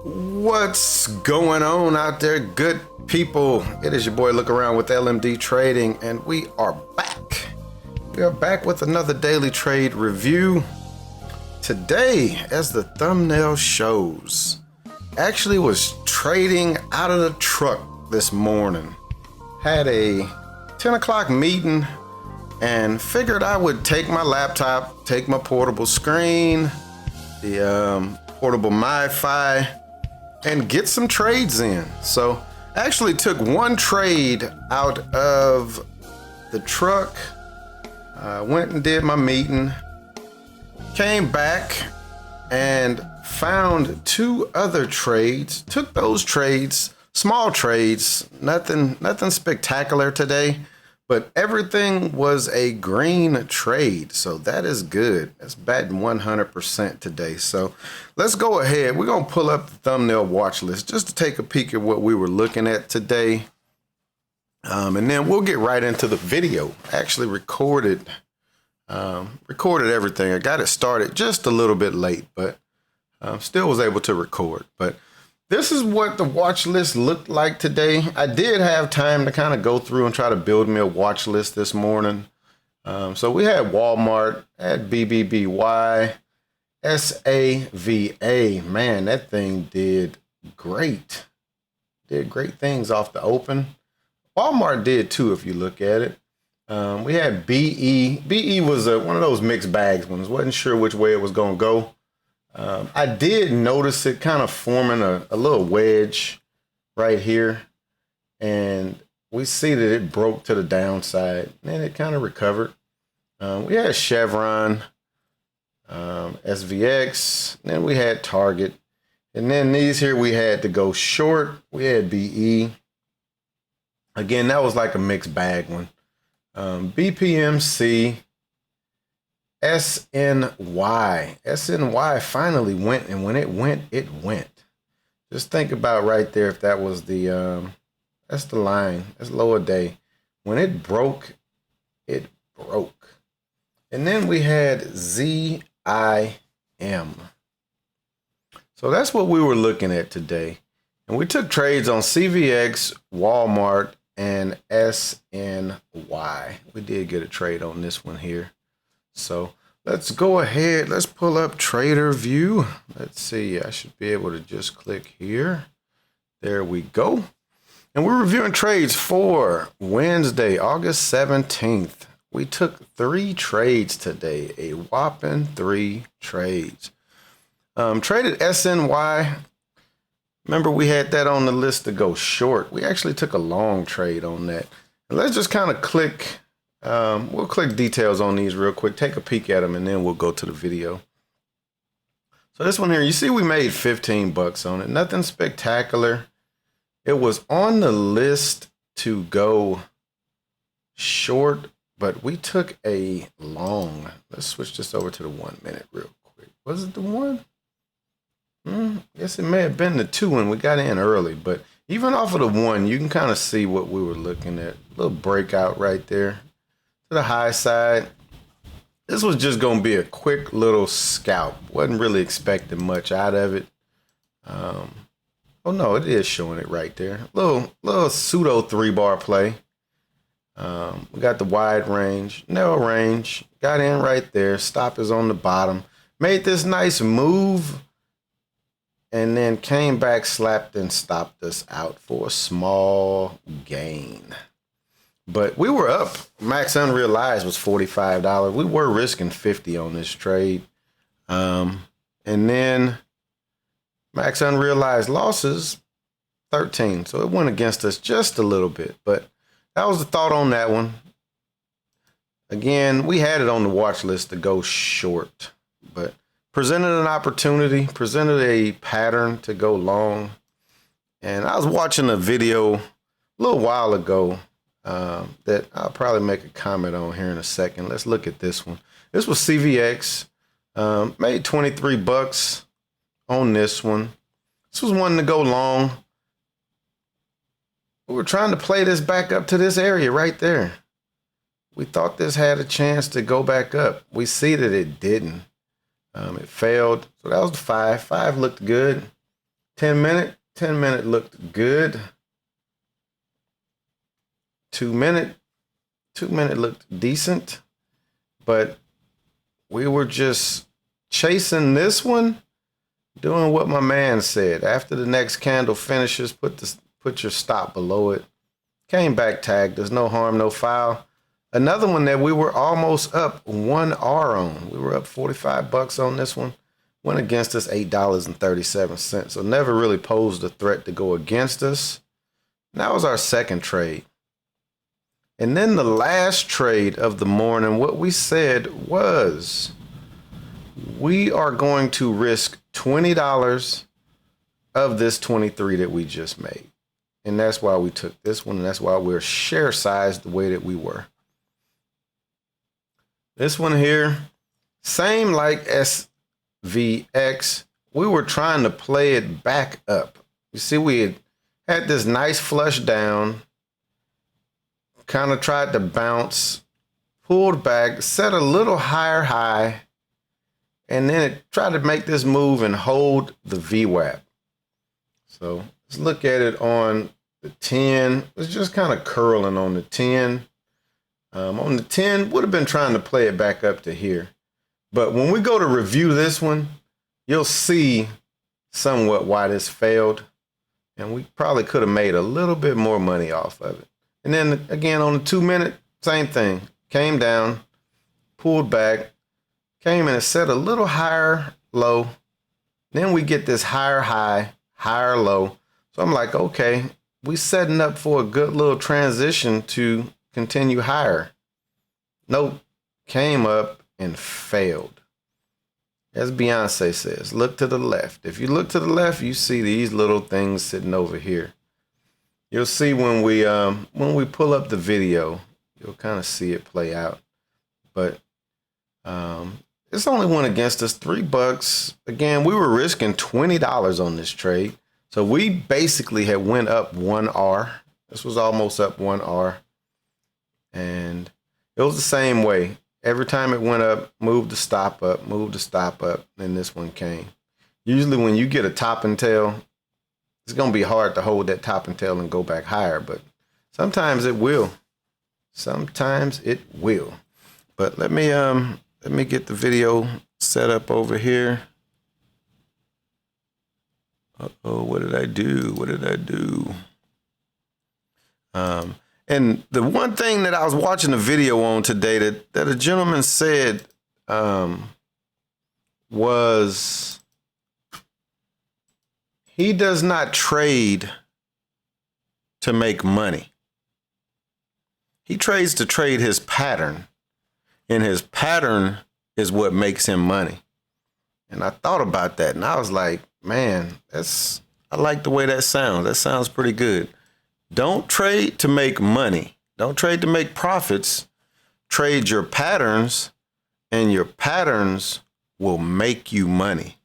What's going on out there, good people? It is your boy Look Around with LMD Trading, and we are back. We are back with another daily trade review. Today, as the thumbnail shows, actually was trading out of the truck this morning. Had a 10 o'clock meeting and figured I would take my laptop, take my portable screen, the portable MiFi, and get some trades in. So I actually took one trade out of the truck, went and did my meeting, came back and found two other trades, took those trades, small trades, nothing spectacular today, but everything was a green trade. So that is good. That's batting 100% today. So let's go ahead. We're going to pull up the thumbnail watch list just to take a peek at what we were looking at today. And then we'll get right into the video. I actually recorded everything. I got it started just a little bit late, but still was able to record. But this is what the watch list looked like today. I did have time to kind of go through and try to build me a watch list this morning. So we had Walmart, had BBBY, SAVA. Man, that thing did great. Did great things off the open. Walmart did too, if you look at it. We had BE. BE was one of those mixed bags ones. Wasn't sure which way it was going to go. I did notice it kind of forming a little wedge right here, and we see that it broke to the downside and it kind of recovered. We had Chevron, SVX, then we had Target, and then these here we had to go short. We had BE. Again, that was like a mixed bag one. BPMC, SNY. SNY finally went, and when it went, it went. Just think about right there if that was the, that's the line. That's lower day. When it broke, it broke. And then we had ZIM. So that's what we were looking at today. And we took trades on CVX, Walmart, and SNY. We did get a trade on this one here. So let's go ahead. Let's pull up TRADERVUE. Let's see. I should be able to just click here. There we go. And we're reviewing trades for Wednesday, August 17th. We took 3 trades today, a whopping 3 trades. Traded SNY. Remember, we had that on the list to go short. We actually took a long trade on that. And let's just kind of click. We'll click details on these real quick, take a peek at them, and then we'll go to the video. So this one here, you see we made 15 bucks on it. Nothing spectacular. It was on the list to go short, but we took a long. Let's switch this over to the 1 minute real quick. Was it the one? Guess it may have been the 2 when we got in early, but even off of the 1, you can kind of see what we were looking at. A little breakout right there. The high side. This was just going to be a quick little scalp. Wasn't really expecting much out of it. Oh no, it is showing it right there. Little pseudo 3-bar play. We got the wide range, narrow range. Got in right there. Stop is on the bottom. Made this nice move, and then came back, slapped, and stopped us out for a small gain. But we were up. Max unrealized was $45. We were risking 50 on this trade. And then max unrealized losses, 13. So it went against us just a little bit. But that was the thought on that one. Again, we had it on the watch list to go short. But presented an opportunity, presented a pattern to go long. And I was watching a video a little while ago that I'll probably make a comment on here in a second. Let's look at this one. This was CVX. Made 23 bucks on this one. This was one to go long. We were trying to play this back up to this area right there. We thought this had a chance to go back up. We see that it didn't. It failed. So that was the 5. 5 looked good. 10 minute looked good. 2 minute looked decent, but we were just chasing this one, doing what my man said. After the next candle finishes, put your stop below it. Came back tagged. There's no harm, no foul. Another one that we were almost up 1R on. We were up 45 bucks on this one. Went against us $8.37. So never really posed a threat to go against us. And that was our second trade. And then the last trade of the morning, what we said was we are going to risk $20 of this 23 that we just made. And that's why we took this one. And that's why we're share sized the way that we were. This one here, same like SVX. We were trying to play it back up. You see, we had this nice flush down, kind of tried to bounce, pulled back, set a little higher high, and then it tried to make this move and hold the VWAP. So let's look at it on the 10. It's just kind of curling on the 10. On the 10, would have been trying to play it back up to here. But when we go to review this one, you'll see somewhat why this failed. And we probably could have made a little bit more money off of it. And then again, on the 2 minute, same thing. Came down, pulled back, came in and set a little higher low. Then we get this higher high, higher low. So I'm like, okay, we setting up for a good little transition to continue higher. Nope, came up and failed. As Beyonce says, look to the left. If you look to the left, you see these little things sitting over here. You'll see when we pull up the video, you'll kind of see it play out. But it's only went against us $3. Again, we were risking $20 on this trade. So we basically had went up 1R. This was almost up 1R. And it was the same way. Every time it went up, moved the stop up, moved the stop up, and this one came. Usually when you get a top and tail, it's going to be hard to hold that top and tail and go back higher, but sometimes it will. Sometimes it will. But let me get the video set up over here. Uh-oh, what did I do? What did I do? And the one thing that I was watching a video on today that a gentleman said was he does not trade to make money. He trades to trade his pattern, and his pattern is what makes him money. And I thought about that, and I was like, man, I like the way that sounds. That sounds pretty good. Don't trade to make money. Don't trade to make profits. Trade your patterns, and your patterns will make you money.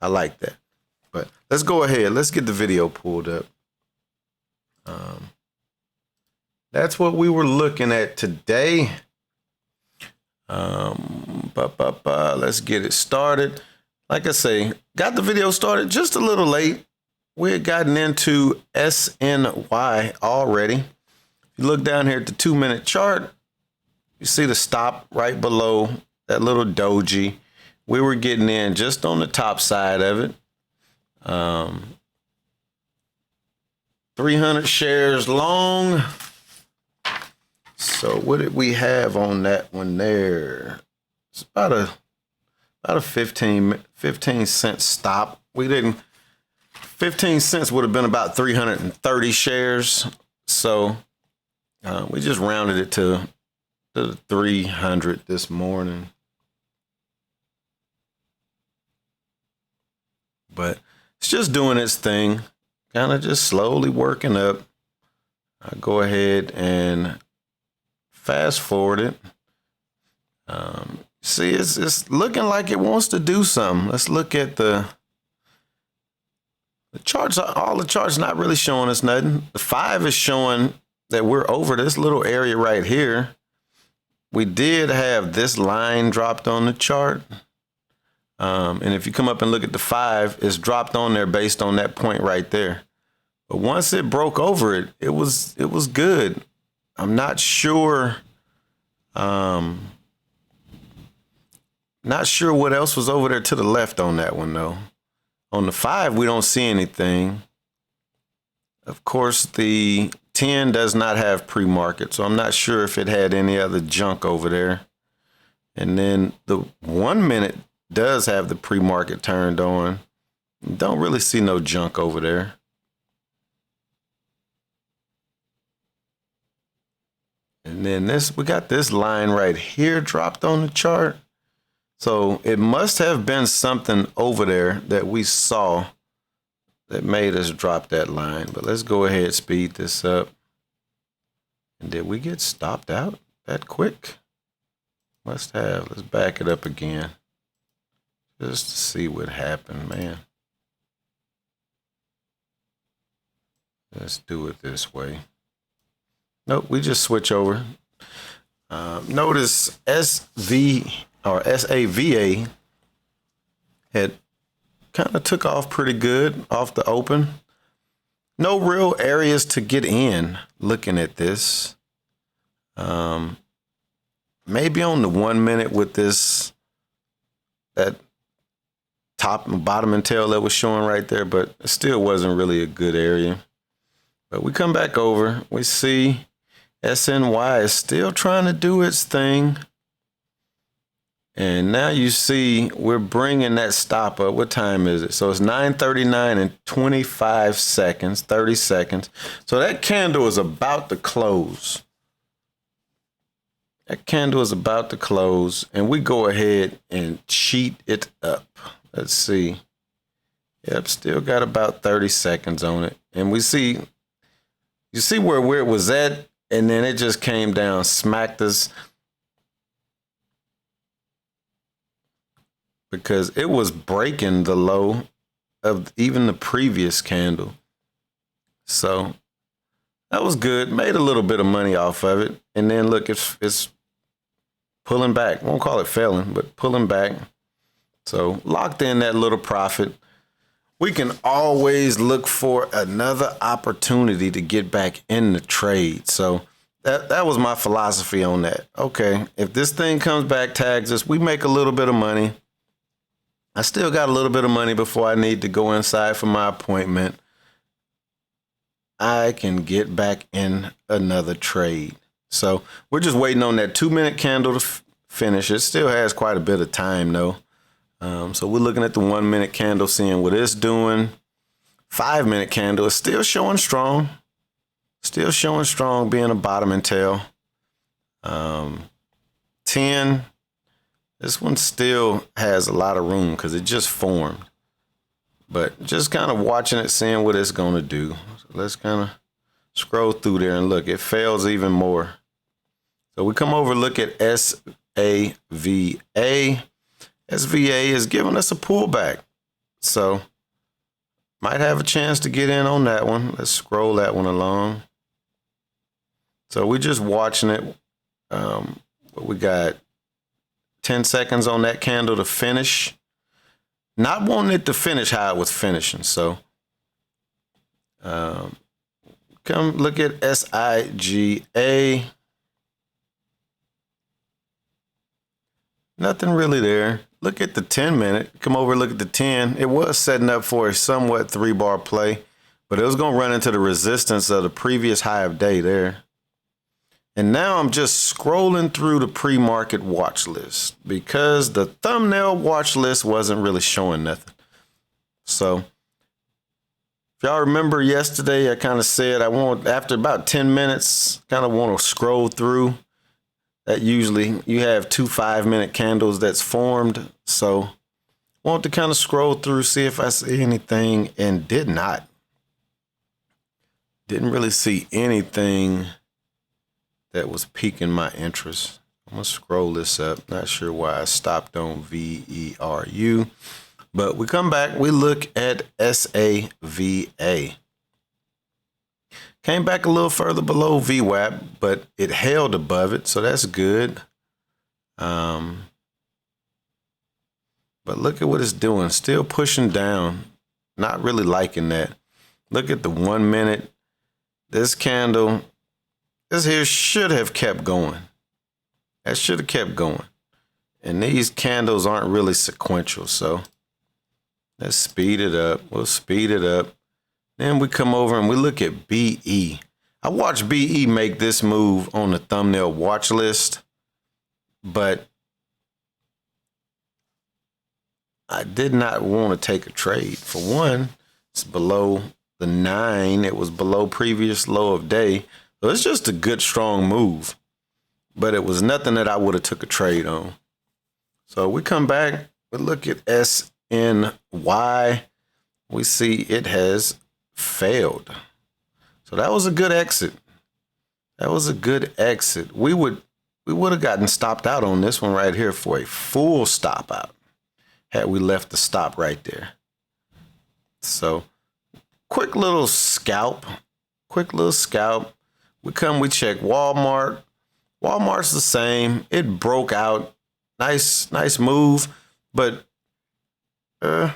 I like that. But let's go ahead. Let's get the video pulled up. That's what we were looking at today. Let's get it started. Like I say, got the video started just a little late. We had gotten into SNY already. If you look down here at the 2 minute chart, you see the stop right below that little doji. We were getting in just on the top side of it. 300 shares long. So what did we have on that one there? It's about a 15 cent stop. We didn't. 15 cents would have been about 330 shares. So we just rounded it to 300 this morning. But it's just doing its thing, kind of just slowly working up. I'll go ahead and fast forward it. See, it's looking like it wants to do something. Let's look at the charts. All the charts not really showing us nothing. The 5 is showing that we're over this little area right here. We did have this line dropped on the chart. And if you come up and look at the 5, it's dropped on there based on that point right there. But once it broke over it, it was good. I'm not sure. Not sure what else was over there to the left on that one, though. On the 5, we don't see anything. Of course, the 10 does not have pre-market, so I'm not sure if it had any other junk over there. And then the 1 minute does have the pre-market turned on. Don't really see no junk over there. And then we got this line right here dropped on the chart. So it must have been something over there that we saw that made us drop that line. But let's go ahead and speed this up. And did we get stopped out that quick? Must have. Let's back it up again. Just to see what happened, man. Let's do it this way. Nope, we just switch over. Notice SAVA had kind of took off pretty good off the open. No real areas to get in looking at this. Maybe on the 1 minute with that top and bottom and tail that was showing right there, but it still wasn't really a good area. But we come back over, we see SNY is still trying to do its thing. And now you see we're bringing that stop up. What time is it? So it's 9:39 and 25 seconds, 30 seconds. So that candle is about to close. That candle is about to close, and we go ahead and cheat it up. Let's see. Yep, still got about 30 seconds on it. And we see, you see where it was at, and then it just came down, smacked us. Because it was breaking the low of even the previous candle. So that was good. Made a little bit of money off of it. And then look, it's pulling back. Won't call it failing, but pulling back. So locked in that little profit. We can always look for another opportunity to get back in the trade. So that was my philosophy on that. Okay, if this thing comes back, tags us, we make a little bit of money. I still got a little bit of money before I need to go inside for my appointment. I can get back in another trade. So we're just waiting on that 2 minute candle to finish. It still has quite a bit of time though. So we're looking at the 1 minute candle, seeing what it's doing. 5 minute candle is still showing strong. Still showing strong, being a bottom and tail. 10. This one still has a lot of room because it just formed. But just kind of watching it, seeing what it's going to do. So let's kind of scroll through there and look. It fails even more. So we come over, look at SAVA. SVA is giving us a pullback. So might have a chance to get in on that one. Let's scroll that one along. So we're just watching it. We got 10 seconds on that candle to finish. Not wanting it to finish how it was finishing. So come look at SIGA. Nothing really there. Look at the 10 minute. Come over, look at the 10. It was setting up for a somewhat 3-bar play, but it was going to run into the resistance of the previous high of day there. And now I'm just scrolling through the pre-market watch list because the thumbnail watch list wasn't really showing nothing. So if y'all remember yesterday, I kind of said after about 10 minutes, kind of want to scroll through. That usually you have 2 5-minute candles that's formed. So want to kind of scroll through, see if I see anything, and did not. Didn't really see anything that was piquing my interest. I'm gonna scroll this up. Not sure why I stopped on VERU, but we come back, we look at SAVA. Came back a little further below VWAP, but it held above it, so that's good. But look at what it's doing. Still pushing down. Not really liking that. Look at the 1 minute. This candle, this here should have kept going. That should have kept going. And these candles aren't really sequential. So let's speed it up. We'll speed it up. Then we come over and we look at BE. I watched BE make this move on the thumbnail watch list, but I did not want to take a trade. For one, it's below the 9. It was below previous low of day. So it's just a good, strong move, but it was nothing that I would have took a trade on. So we come back, we look at SNY. We see it has failed. So that was a good exit. That was a good exit. We would have gotten stopped out on this one right here for a full stop out had we left the stop right there. So quick little scalp. We check Walmart. Walmart's the same. It broke out. Nice move. But you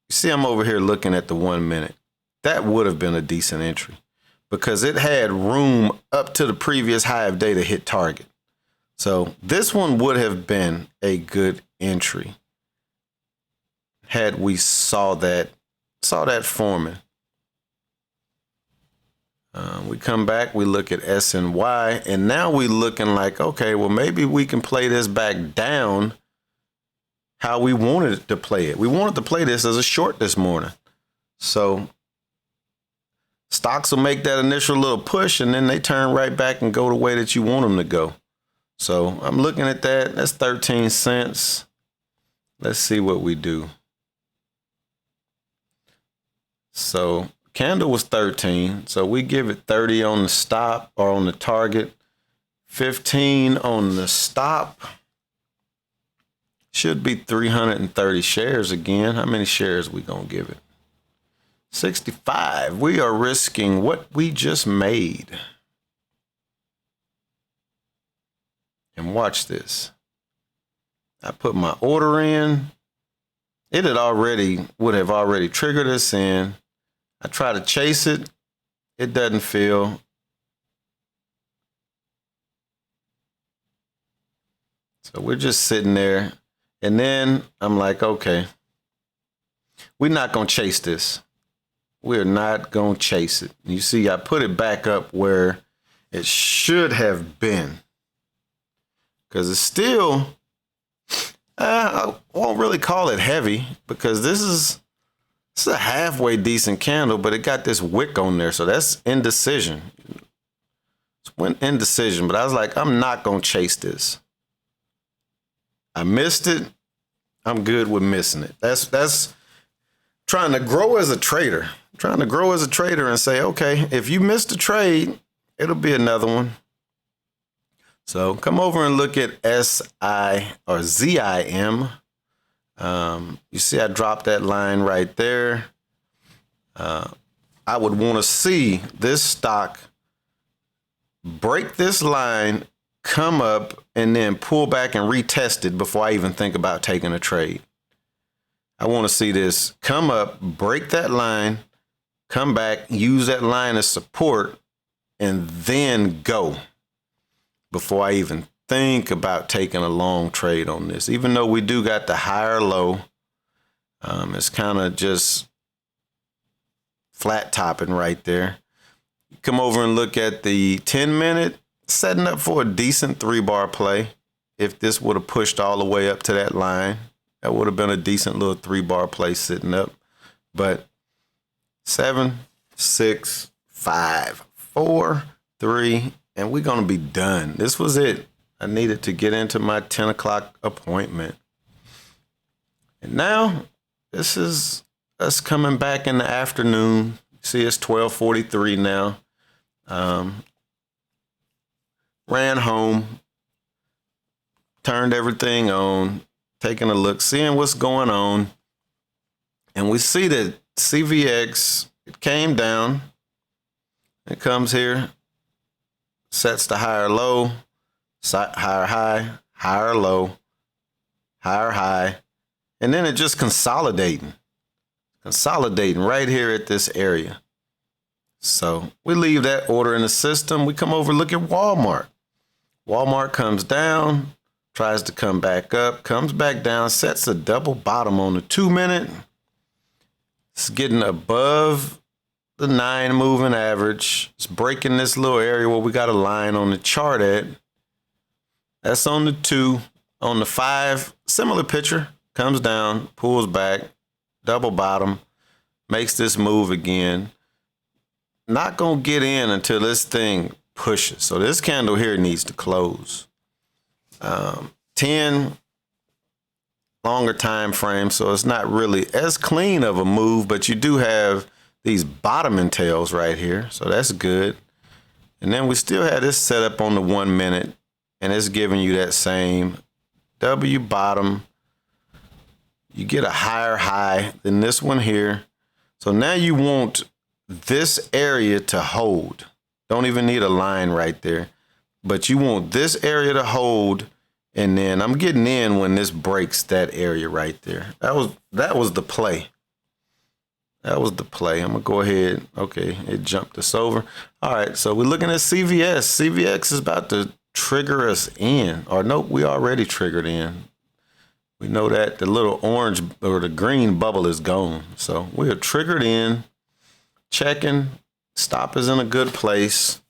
see, I'm over here looking at the 1 minute. That would have been a decent entry because it had room up to the previous high of day to hit target. So this one would have been a good entry had we saw that forming. We come back, we look at SNY, and now we looking like, okay, well, maybe we can play this back down how we wanted to play it. We wanted to play this as a short this morning. So stocks will make that initial little push, and then they turn right back and go the way that you want them to go. So I'm looking at that. That's 13 cents. Let's see what we do. So candle was 13. So we give it 30 on the stop or on the target. 15 on the stop. Should be 330 shares again. How many shares we gonna give it? 65. We are risking what we just made. And watch this. I put my order in. It would have already triggered us in. I try to chase it. It doesn't feel. So we're just sitting there. And then I'm like, okay, we're not going to chase this. We're not going to chase it. You see, I put it back up where it should have been. Because it's still, I won't really call it heavy because this is a halfway decent candle, but it got this wick on there. So that's indecision. It's indecision, but I was like, I'm not going to chase this. I missed it. I'm good with missing it. That's trying to grow as a trader. Trying to grow as a trader and say, okay, if you missed a trade, it'll be another one. So come over and look at SI or ZIM. You see I dropped that line right there. I would want to see this stock break this line, come up, and then pull back and retest it before I even think about taking a trade. I want to see this come up, break that line, come back, use that line as support, and then go before I even think about taking a long trade on this. Even though we do got the higher low, it's kind of just flat topping right there. Come over and look at the 10-minute, setting up for a decent 3-bar play. If this would have pushed all the way up to that line, that would have been a decent little 3-bar play sitting up. But 7, 6, 5, 4, 3, and we're going to be done. This was it. I needed to get into my 10 o'clock appointment. And now this is us coming back in the afternoon. See, it's 12:43 now. Ran home, turned everything on, taking a look, seeing what's going on. And we see that CVX, it came down. It comes here, sets the higher low, higher high, higher low, higher high, and then it just consolidating right here at this area. So we leave that order in the system. We come over, look at Walmart. Walmart comes down, tries to come back up, comes back down, sets a double bottom on the 2-minute. It's getting above the 9 moving average. It's breaking this little area where we got a line on the chart at. That's on the 2. On the 5, similar picture, comes down, pulls back, double bottom, makes this move again. Not gonna get in until this thing pushes. So this candle here needs to close. 10 longer time frame, so it's not really as clean of a move, but you do have these bottoming tails right here, so that's good. And then we still have this set up on the 1 minute, and it's giving you that same W bottom. You get a higher high than this one here. So now you want this area to hold. Don't even need a line right there, but you want this area to hold. And then I'm getting in when this breaks that area right there. That was the play. That was the play. I'm gonna go ahead. Okay, it jumped us over. All right, so we're looking at CVS. CVX is about to trigger us in. Or nope, we already triggered in. We know that the little orange or the green bubble is gone. So we are triggered in, checking. Stop is in a good place.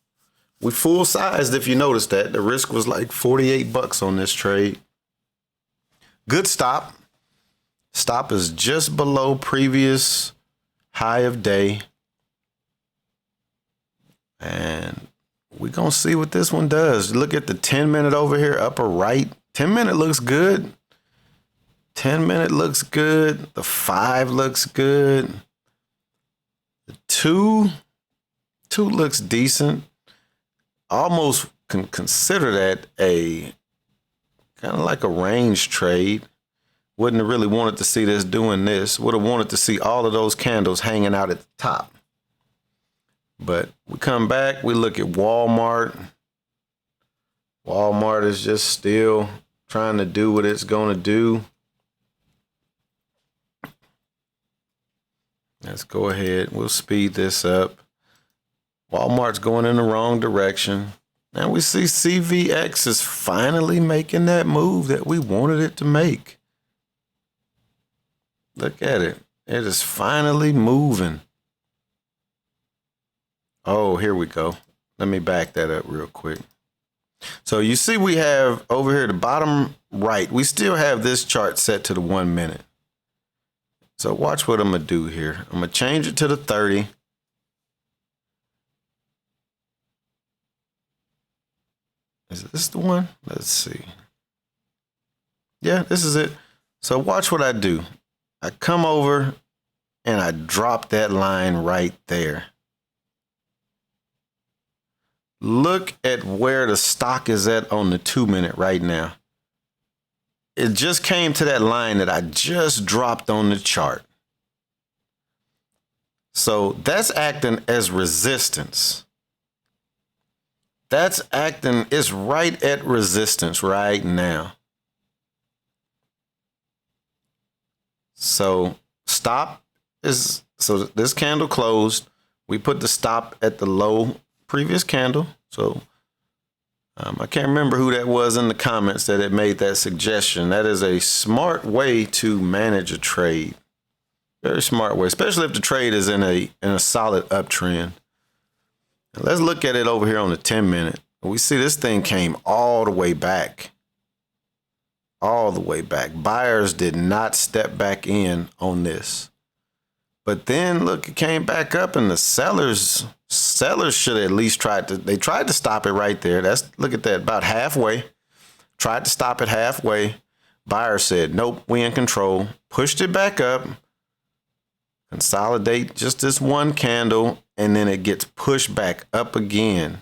We full sized, if you notice that. The risk was like 48 bucks on this trade. Good stop. Stop is just below previous high of day. And we're going to see what this one does. Look at the 10-minute over here, upper right. 10-minute looks good. 10-minute looks good. The 5 looks good. The 2 looks decent. Almost can consider that a kind of like a range trade. Wouldn't have really wanted to see this doing this. Would have wanted to see all of those candles hanging out at the top. But we come back, we look at Walmart. Walmart is just still trying to do what it's going to do. Let's go ahead. We'll speed this up. Walmart's going in the wrong direction. And we see CVX is finally making that move that we wanted it to make. Look at it. It is finally moving. Oh, here we go. Let me back that up real quick. So you see we have over here, the bottom right, we still have this chart set to the 1 minute. So watch what I'm going to do here. I'm going to change it to the 30. Is this the one? Let's see. Yeah, this is it. So watch what I do. I come over and I drop that line right there. Look at where the stock is at on the 2 minute right now. It just came to that line that I just dropped on the chart. So that's acting as resistance. That's acting, it's right at resistance right now. So stop is, so this candle closed. We put the stop at the low previous candle. So I can't remember who that was in the comments that had made that suggestion. That is a smart way to manage a trade. Very smart way, especially if the trade is in a solid uptrend. Now let's look at it over here on the 10 minute. We see this thing came all the way back. All the way back. Buyers did not step back in on this. But then look, it came back up and the sellers should at least tried to stop it right there. Look at that, about halfway. Tried to stop it halfway. Buyer said, nope, we in control. Pushed it back up. Consolidate just this one candle, and then it gets pushed back up again.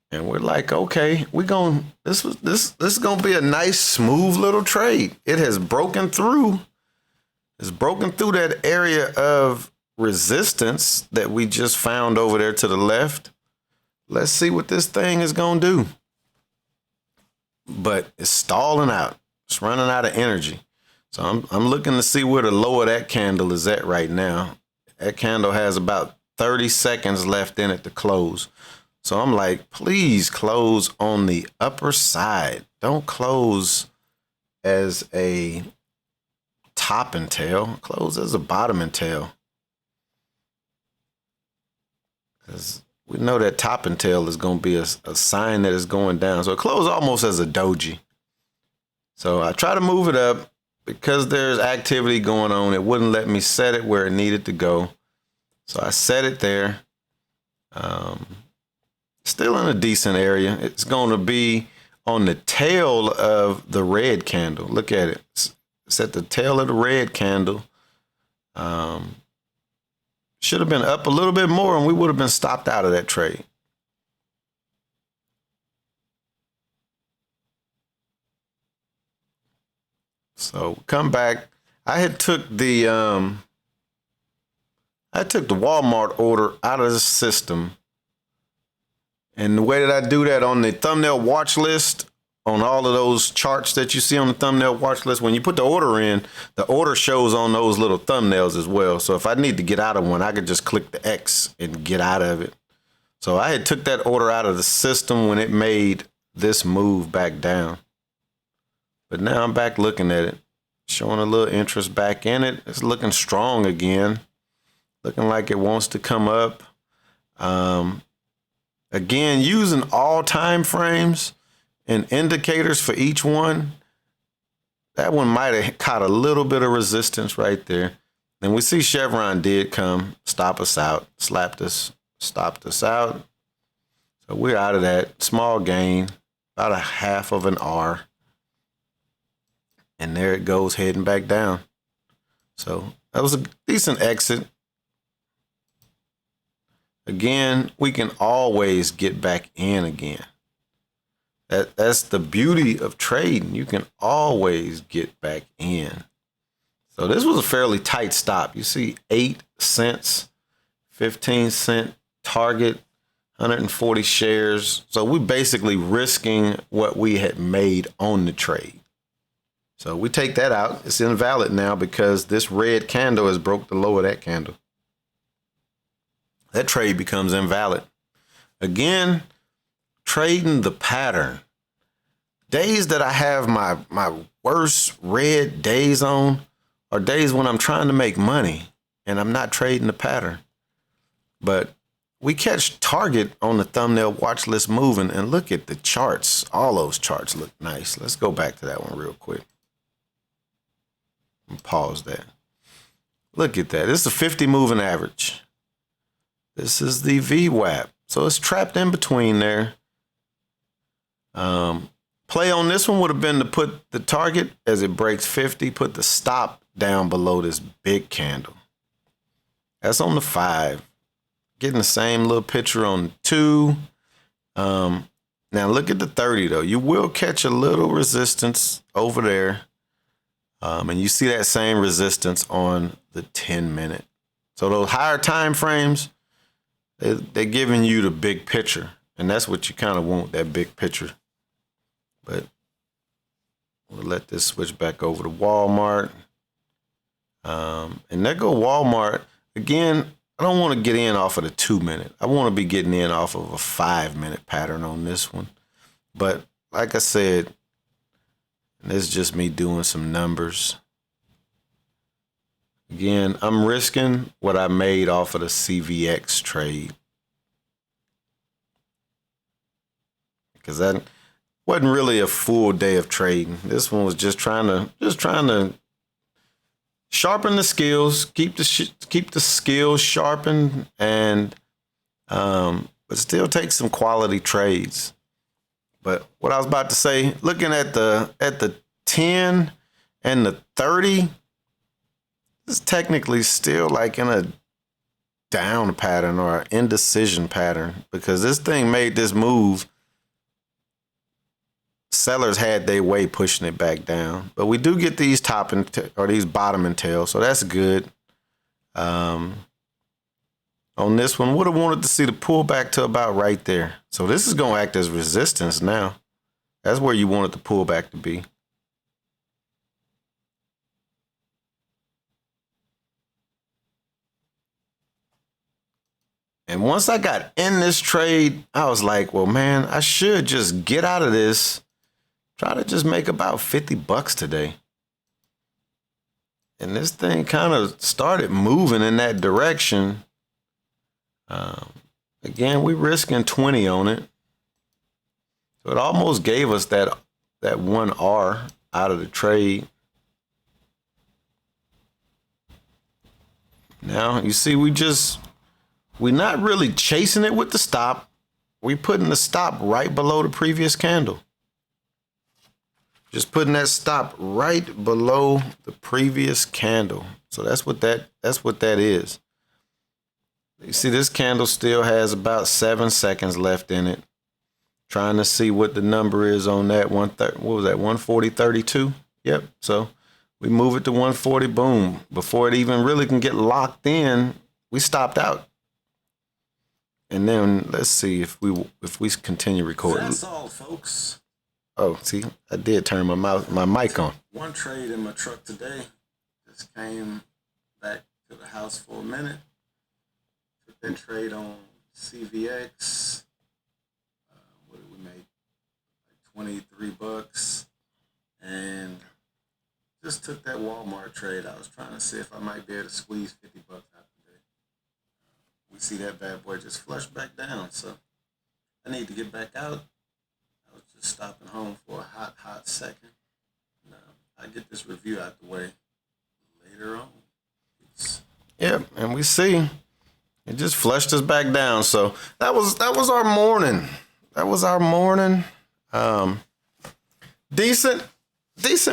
And we're like, okay, this is gonna be a nice, smooth little trade. It has broken through. It's broken through that area of resistance that we just found over there to the left. Let's see what this thing is gonna do. But it's stalling out. It's running out of energy. So I'm looking to see where the low of that candle is at right now. That candle has about 30 seconds left in it to close. So I'm like, please close on the upper side. Don't close as a top and tail. Close as a bottom and tail. Because we know that top and tail is going to be a sign that it's going down. So it closed almost as a doji. So I try to move it up. Because there's activity going on, it wouldn't let me set it where it needed to go. So I set it there. Still in a decent area. It's going to be on the tail of the red candle. Look at it. It's at the tail of the red candle. Should have been up a little bit more and we would have been stopped out of that trade. So come back. I took the Walmart order out of the system. And the way that I do that on the thumbnail watch list, on all of those charts that you see on the thumbnail watch list, when you put the order in, the order shows on those little thumbnails as well. So if I need to get out of one, I could just click the X and get out of it. So I had took that order out of the system when it made this move back down. But now I'm back looking at it, showing a little interest back in it. It's looking strong again, looking like it wants to come up. Again, using all time frames and indicators for each one. That one might have caught a little bit of resistance right there. And we see Chevron did come, stop us out, slapped us, stopped us out. So we're out of that. Small gain, about a half of an R. And there it goes, heading back down. So that was a decent exit. Again, we can always get back in again. That's the beauty of trading. You can always get back in. So this was a fairly tight stop. You see 8 cents, 15-cent target, 140 shares. So we're basically risking what we had made on the trade. So we take that out. It's invalid now because this red candle has broke the low of that candle. That trade becomes invalid. Again, trading the pattern. Days that I have my worst red days on are days when I'm trying to make money and I'm not trading the pattern. But we catch target on the thumbnail watch list moving, and look at the charts. All those charts look nice. Let's go back to that one real quick. Pause that. Look at that. This is a 50 moving average. This is the VWAP. So it's trapped in between there. Play on this one would have been to put the target as it breaks 50, put the stop down below this big candle. That's on the 5. Getting the same little picture on the 2. Now look at the 30 though. You will catch a little resistance over there. And you see that same resistance on the 10-minute. So those higher time frames, they're giving you the big picture. And that's what you kind of want, that big picture. But we'll let this switch back over to Walmart. And there go Walmart. Again, I don't want to get in off of the 2-minute. I want to be getting in off of a 5-minute pattern on this one. But like I said, and this is just me doing some numbers. Again, I'm risking what I made off of the CVX trade. Because that wasn't really a full day of trading. This one was just trying to sharpen the skills, keep the skills sharpened, and but still take some quality trades. But what I was about to say, looking at the 10 and the 30, it's technically still like in a down pattern or an indecision pattern, because this thing made this move. Sellers had their way pushing it back down, but we do get these top or these bottom and tail, so that's good. On this one, would have wanted to see the pullback to about right there. So this is going to act as resistance now. That's where you wanted the pullback to be. And once I got in this trade, I was like, well, man, I should just get out of this. Try to just make about 50 bucks today. And this thing kind of started moving in that direction. Again, we risking 20 on it. So it almost gave us that 1R out of the trade. Now, you see, we're not really chasing it with the stop. We're putting the stop right below the previous candle. Just putting that stop right below the previous candle. So that's what that is. You see, this candle still has about 7 seconds left in it. Trying to see what the number is on that. What was that? 140.32. Yep. So we move it to 140. Boom. Before it even really can get locked in, we stopped out. And then let's see if we continue recording. That's all, folks. Oh, see, I did turn my mic on. One trade in my truck today. Just came back to the house for a minute. Took that trade on CVX. What did we make? Like 23 bucks. And just took that Walmart trade. I was trying to see if I might be able to squeeze 50 bucks out today. We see that bad boy just flush back down. So I need to get back out. I was just stopping home for a hot second. And, I'll get this review out the way later on. Yep, and we see it just flushed us back down. So that was our morning. That was our morning. Decent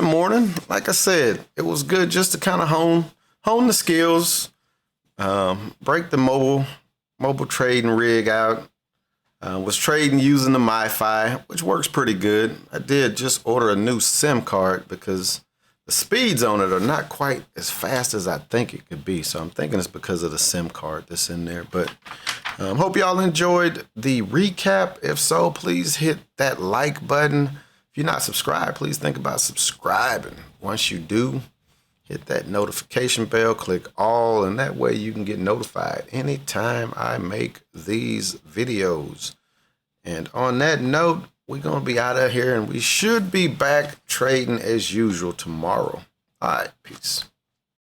morning. Like I said, it was good just to kind of hone the skills, break the mobile trading rig out. Was trading using the MiFi, which works pretty good. I did just order a new SIM card because the speeds on it are not quite as fast as I think it could be. So I'm thinking it's because of the SIM card that's in there. But hope y'all enjoyed the recap. If so, please hit that like button. If you're not subscribed, please think about subscribing. Once you do, hit that notification bell, click all, and that way you can get notified anytime I make these videos. And on that note, we're going to be out of here, and we should be back trading as usual tomorrow. All right, peace.